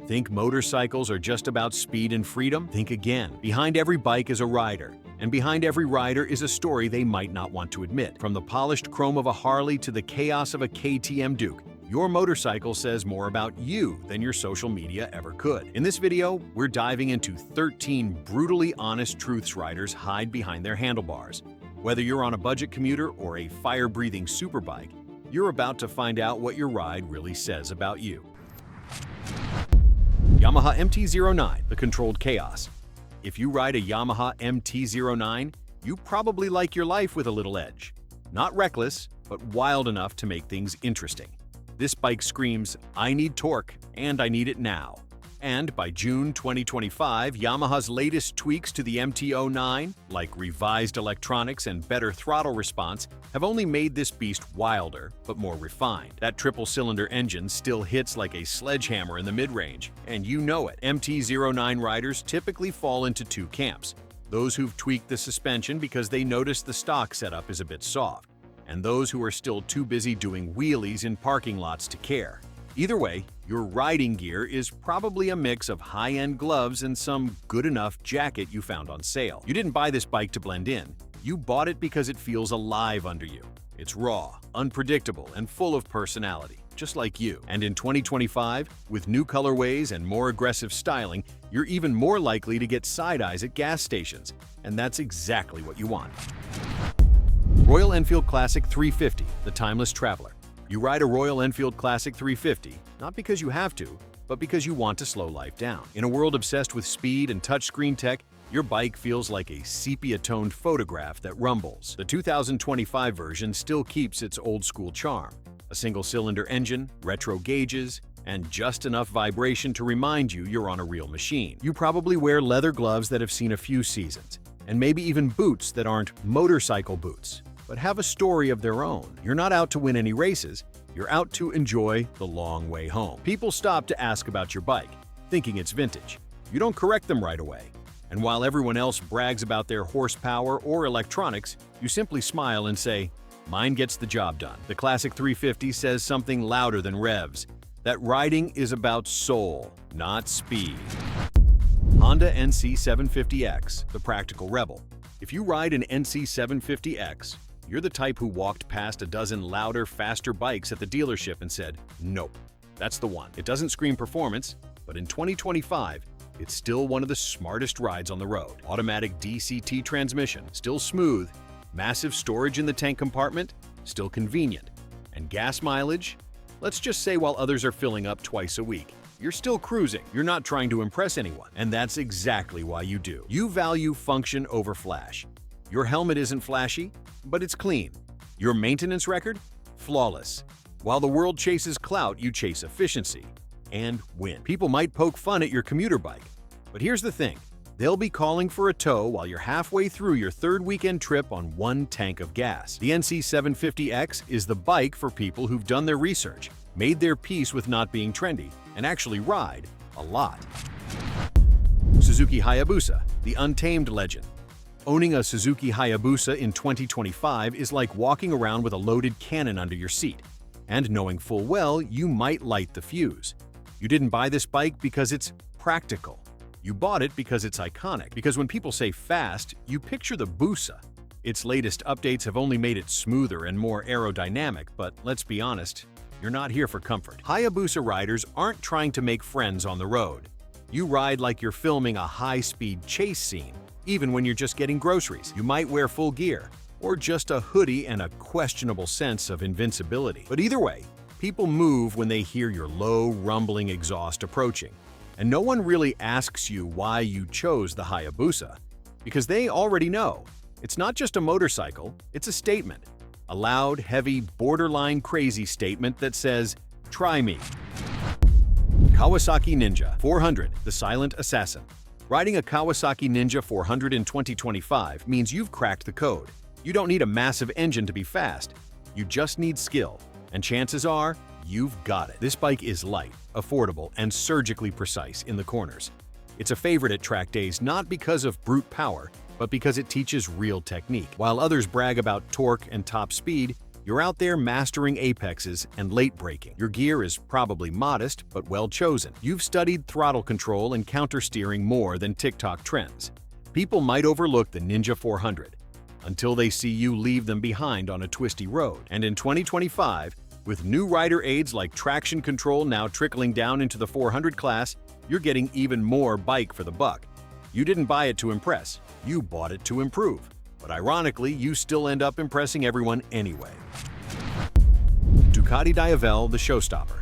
Think motorcycles are just about speed and freedom? Think again. Behind every bike is a rider, and behind every rider is a story they might not want to admit. From the polished chrome of a Harley to the chaos of a KTM Duke, your motorcycle says more about you than your social media ever could. In this video, we're diving into 13 brutally honest truths riders hide behind their handlebars. Whether you're on a budget commuter or a fire-breathing superbike, you're about to find out what your ride really says about you. Yamaha MT09, the controlled chaos. If you ride a Yamaha MT09, you probably like your life with a little edge. Not reckless, but wild enough to make things interesting. This bike screams, "I need torque, and I need it now." And by June 2025, Yamaha's latest tweaks to the MT09, like revised electronics and better throttle response, have only made this beast wilder, but more refined. That triple-cylinder engine still hits like a sledgehammer in the mid-range, and you know it. MT09 riders typically fall into two camps: those who've tweaked the suspension because they notice the stock setup is a bit soft, and those who are still too busy doing wheelies in parking lots to care. Either way, your riding gear is probably a mix of high-end gloves and some good-enough jacket you found on sale. You didn't buy this bike to blend in. You bought it because it feels alive under you. It's raw, unpredictable, and full of personality, just like you. And in 2025, with new colorways and more aggressive styling, you're even more likely to get side eyes at gas stations, and that's exactly what you want. Royal Enfield Classic 350, the timeless traveler. You ride a Royal Enfield Classic 350, not because you have to, but because you want to slow life down. In a world obsessed with speed and touchscreen tech, your bike feels like a sepia-toned photograph that rumbles. The 2025 version still keeps its old-school charm. A single-cylinder engine, retro gauges, and just enough vibration to remind you you're on a real machine. You probably wear leather gloves that have seen a few seasons, and maybe even boots that aren't motorcycle boots, but have a story of their own. You're not out to win any races, you're out to enjoy the long way home. People stop to ask about your bike, thinking it's vintage. You don't correct them right away. And while everyone else brags about their horsepower or electronics, you simply smile and say, "Mine gets the job done." The Classic 350 says something louder than revs, that riding is about soul, not speed. Honda NC750X, the practical rebel. If you ride an NC750X, you're the type who walked past a dozen louder, faster bikes at the dealership and said, "Nope, that's the one." It doesn't scream performance, but in 2025, it's still one of the smartest rides on the road. Automatic DCT transmission, still smooth. Massive storage in the tank compartment, still convenient. And gas mileage? Let's just say while others are filling up twice a week, you're still cruising. You're not trying to impress anyone, and that's exactly why you do. You value function over flash. Your helmet isn't flashy, but it's clean. Your maintenance record? Flawless. While the world chases clout, you chase efficiency and win. People might poke fun at your commuter bike, but here's the thing. They'll be calling for a tow while you're halfway through your third weekend trip on one tank of gas. The NC750X is the bike for people who've done their research, made their peace with not being trendy, and actually ride a lot. Suzuki Hayabusa, the untamed legend. Owning a Suzuki Hayabusa in 2025 is like walking around with a loaded cannon under your seat, and knowing full well you might light the fuse. You didn't buy this bike because it's practical. You bought it because it's iconic, because when people say fast, you picture the Busa. Its latest updates have only made it smoother and more aerodynamic, but let's be honest, you're not here for comfort. Hayabusa riders aren't trying to make friends on the road. You ride like you're filming a high-speed chase scene, even when you're just getting groceries. You might wear full gear, or just a hoodie and a questionable sense of invincibility. But either way, people move when they hear your low, rumbling exhaust approaching. And no one really asks you why you chose the Hayabusa, because they already know. It's not just a motorcycle, it's a statement. A loud, heavy, borderline crazy statement that says, "Try me." Kawasaki Ninja 400, the silent assassin. Riding a Kawasaki Ninja 400 in 2025 means you've cracked the code. You don't need a massive engine to be fast. You just need skill, and chances are, you've got it. This bike is light, affordable, and surgically precise in the corners. It's a favorite at track days not because of brute power, but because it teaches real technique. While others brag about torque and top speed, You're out there mastering apexes and late braking. Your gear is probably modest, but well chosen. You've studied throttle control and counter-steering more than TikTok trends. People might overlook the Ninja 400 until they see you leave them behind on a twisty road. And in 2025, with new rider aids like traction control now trickling down into the 400 class, you're getting even more bike for the buck. You didn't buy it to impress, you bought it to improve. But ironically, you still end up impressing everyone anyway. Ducati Diavel, the showstopper.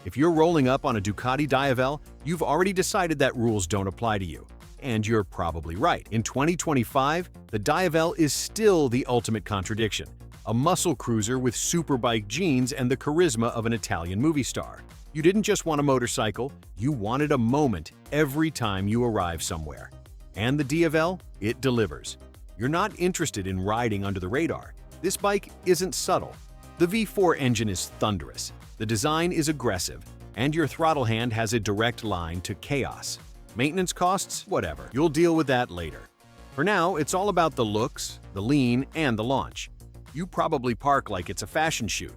If you're rolling up on a Ducati Diavel, you've already decided that rules don't apply to you. And you're probably right. In 2025, the Diavel is still the ultimate contradiction. A muscle cruiser with superbike genes and the charisma of an Italian movie star. You didn't just want a motorcycle, you wanted a moment every time you arrive somewhere. And the Diavel, it delivers. You're not interested in riding under the radar. This bike isn't subtle. The V4 engine is thunderous, the design is aggressive, and your throttle hand has a direct line to chaos. Maintenance costs? Whatever. You'll deal with that later. For now, it's all about the looks, the lean, and the launch. You probably park like it's a fashion shoot.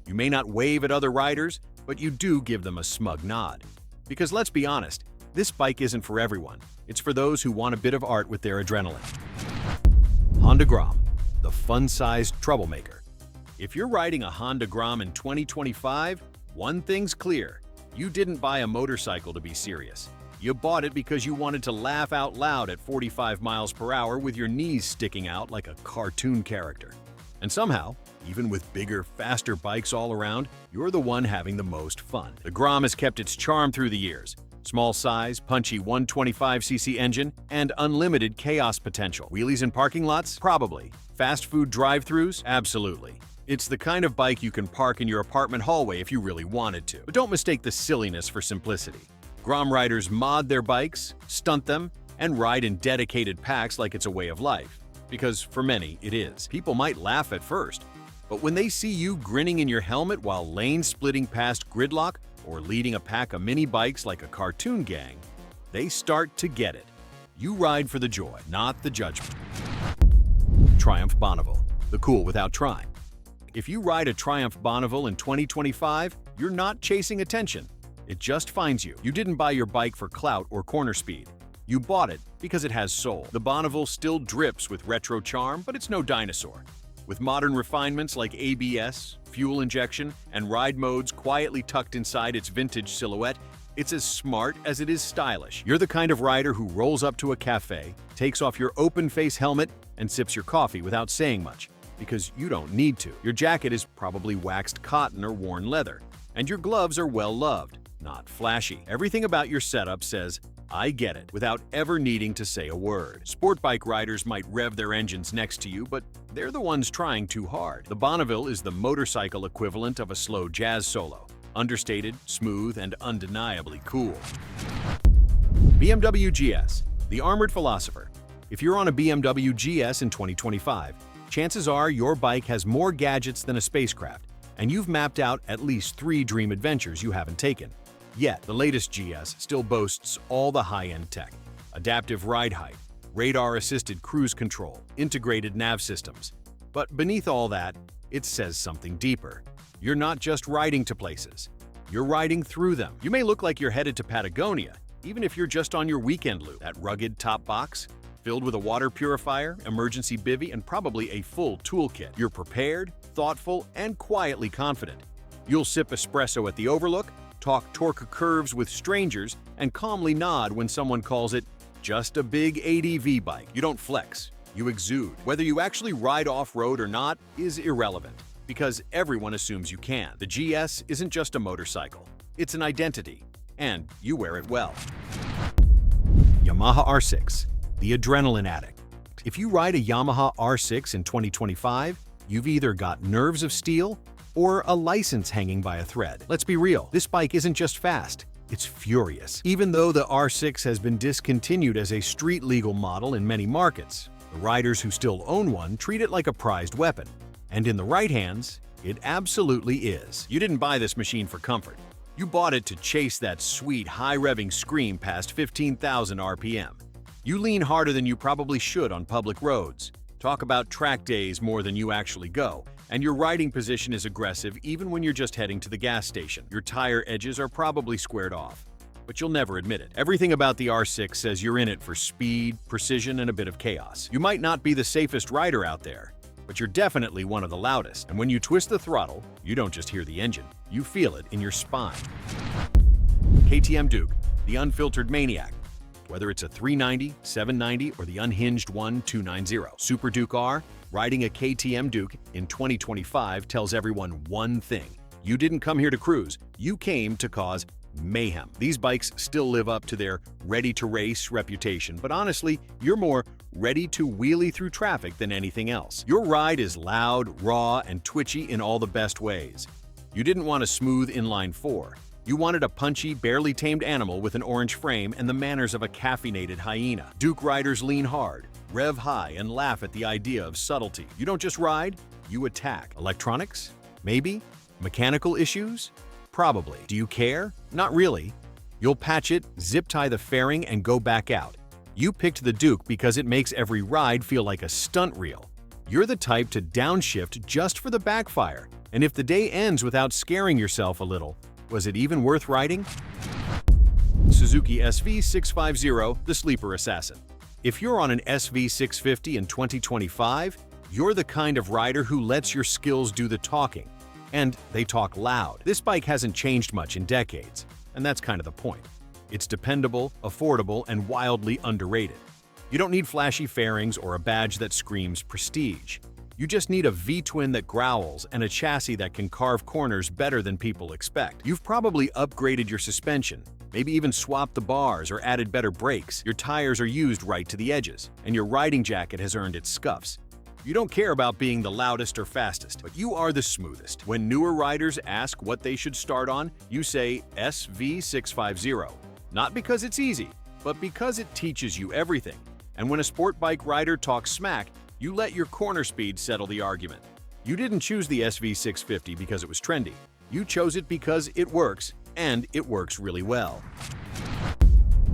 You may not wave at other riders, but you do give them a smug nod. Because let's be honest, this bike isn't for everyone. It's for those who want a bit of art with their adrenaline. Honda Grom, the fun-sized troublemaker. If you're riding a Honda Grom in 2025, one thing's clear. You didn't buy a motorcycle to be serious. You bought it because you wanted to laugh out loud at 45 miles per hour with your knees sticking out like a cartoon character. And somehow, even with bigger, faster bikes all around, you're the one having the most fun. The Grom has kept its charm through the years. Small size, punchy 125cc engine, and unlimited chaos potential. Wheelies in parking lots? Probably. Fast food drive-thrus? Absolutely. It's the kind of bike you can park in your apartment hallway if you really wanted to. But don't mistake the silliness for simplicity. Grom riders mod their bikes, stunt them, and ride in dedicated packs like it's a way of life. Because for many, it is. People might laugh at first, but when they see you grinning in your helmet while lane splitting past gridlock or leading a pack of mini bikes like a cartoon gang, they start to get it. You ride for the joy, not the judgment. Triumph Bonavville, the cool without trying. If you ride a Triumph Bonavville in 2025, you're not chasing attention. It just finds you. You didn't buy your bike for clout or corner speed. You bought it because it has soul. The Bonavville still drips with retro charm, but it's no dinosaur. With modern refinements like ABS, fuel injection, and ride modes quietly tucked inside its vintage silhouette, it's as smart as it is stylish. You're the kind of rider who rolls up to a cafe, takes off your open-face helmet, and sips your coffee without saying much, because you don't need to. Your jacket is probably waxed cotton or worn leather, and your gloves are well-loved, not flashy. Everything about your setup says, "I get it," without ever needing to say a word. Sport bike riders might rev their engines next to you, but they're the ones trying too hard. The Bonavville is the motorcycle equivalent of a slow jazz solo. Understated, smooth, and undeniably cool. BMW GS, the armored philosopher. If you're on a BMW GS in 2025, chances are your bike has more gadgets than a spacecraft, and you've mapped out at least 3 dream adventures you haven't taken. Yet, the latest GS still boasts all the high-end tech: adaptive ride height, radar-assisted cruise control, integrated nav systems. But beneath all that, it says something deeper. You're not just riding to places. You're riding through them. You may look like you're headed to Patagonia, even if you're just on your weekend loop. That rugged top box, filled with a water purifier, emergency bivvy, and probably a full toolkit. You're prepared, thoughtful, and quietly confident. You'll sip espresso at the Overlook, talk torque curves with strangers, and calmly nod when someone calls it just a big ADV bike. You don't flex, you exude. Whether you actually ride off-road or not is irrelevant, because everyone assumes you can. The GS isn't just a motorcycle, it's an identity, and you wear it well. Yamaha R6, the adrenaline addict. If you ride a Yamaha R6 in 2025, you've either got nerves of steel or a license hanging by a thread. Let's be real, this bike isn't just fast, it's furious. Even though the R6 has been discontinued as a street-legal model in many markets, the riders who still own one treat it like a prized weapon. And in the right hands, it absolutely is. You didn't buy this machine for comfort. You bought it to chase that sweet, high-revving scream past 15,000 RPM. You lean harder than you probably should on public roads, talk about track days more than you actually go, And your riding position is aggressive even when you're just heading to the gas station. Your tire edges are probably squared off, but you'll never admit it. Everything about the R6 says you're in it for speed, precision, and a bit of chaos. You might not be the safest rider out there, but you're definitely one of the loudest. And when you twist the throttle, you don't just hear the engine, you feel it in your spine. KTM Duke, the unfiltered maniac. Whether it's a 390, 790, or the unhinged 1290, Super Duke R, riding a KTM Duke in 2025 tells everyone one thing. You didn't come here to cruise, you came to cause mayhem. These bikes still live up to their ready-to-race reputation, but honestly, you're more ready to wheelie through traffic than anything else. Your ride is loud, raw, and twitchy in all the best ways. You didn't want a smooth inline four. You wanted a punchy, barely tamed animal with an orange frame and the manners of a caffeinated hyena. Duke riders lean hard, rev high, and laugh at the idea of subtlety. You don't just ride, you attack. Electronics? Maybe. Mechanical issues? Probably. Do you care? Not really. You'll patch it, zip tie the fairing, and go back out. You picked the Duke because it makes every ride feel like a stunt reel. You're the type to downshift just for the backfire, and if the day ends without scaring yourself a little, was it even worth riding? Suzuki SV650, the sleeper assassin. If you're on an SV650 in 2025, you're the kind of rider who lets your skills do the talking. And they talk loud. This bike hasn't changed much in decades, and that's kind of the point. It's dependable, affordable, and wildly underrated. You don't need flashy fairings or a badge that screams prestige. You just need a V-twin that growls and a chassis that can carve corners better than people expect. You've probably upgraded your suspension, maybe even swapped the bars or added better brakes. Your tires are used right to the edges, and your riding jacket has earned its scuffs. You don't care about being the loudest or fastest, but you are the smoothest. When newer riders ask what they should start on, you say SV650. Not because it's easy, but because it teaches you everything. And when a sport bike rider talks smack, you let your corner speed settle the argument. You didn't choose the SV650 because it was trendy. You chose it because it works, and it works really well.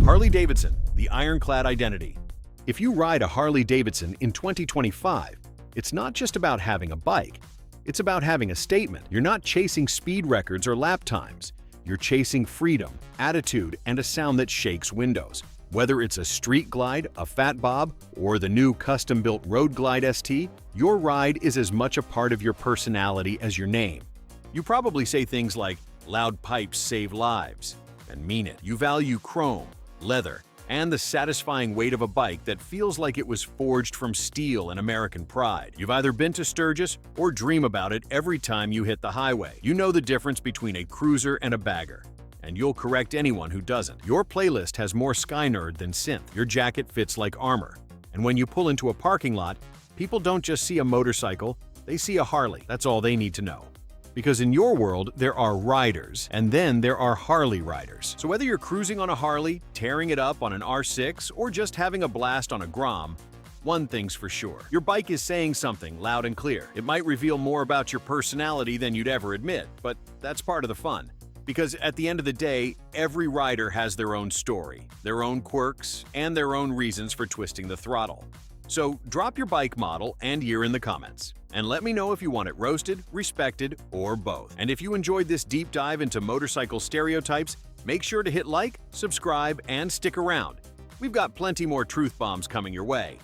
Harley-Davidson, the ironclad identity. If you ride a Harley-Davidson in 2025, it's not just about having a bike. It's about having a statement. You're not chasing speed records or lap times. You're chasing freedom, attitude, and a sound that shakes windows. Whether it's a Street Glide, a Fat Bob, or the new custom-built Road Glide ST, your ride is as much a part of your personality as your name. You probably say things like, "Loud pipes save lives," and mean it. You value chrome, leather, and the satisfying weight of a bike that feels like it was forged from steel and American pride. You've either been to Sturgis or dream about it every time you hit the highway. You know the difference between a cruiser and a bagger, and you'll correct anyone who doesn't. Your playlist has more Sky Nerd than synth. Your jacket fits like armor. And when you pull into a parking lot, people don't just see a motorcycle, they see a Harley. That's all they need to know. Because in your world, there are riders, and then there are Harley riders. So whether you're cruising on a Harley, tearing it up on an R6, or just having a blast on a Grom, one thing's for sure. Your bike is saying something loud and clear. It might reveal more about your personality than you'd ever admit, but that's part of the fun. Because at the end of the day, every rider has their own story, their own quirks, and their own reasons for twisting the throttle. So drop your bike model and year in the comments, and let me know if you want it roasted, respected, or both. And if you enjoyed this deep dive into motorcycle stereotypes, make sure to hit like, subscribe, and stick around. We've got plenty more truth bombs coming your way.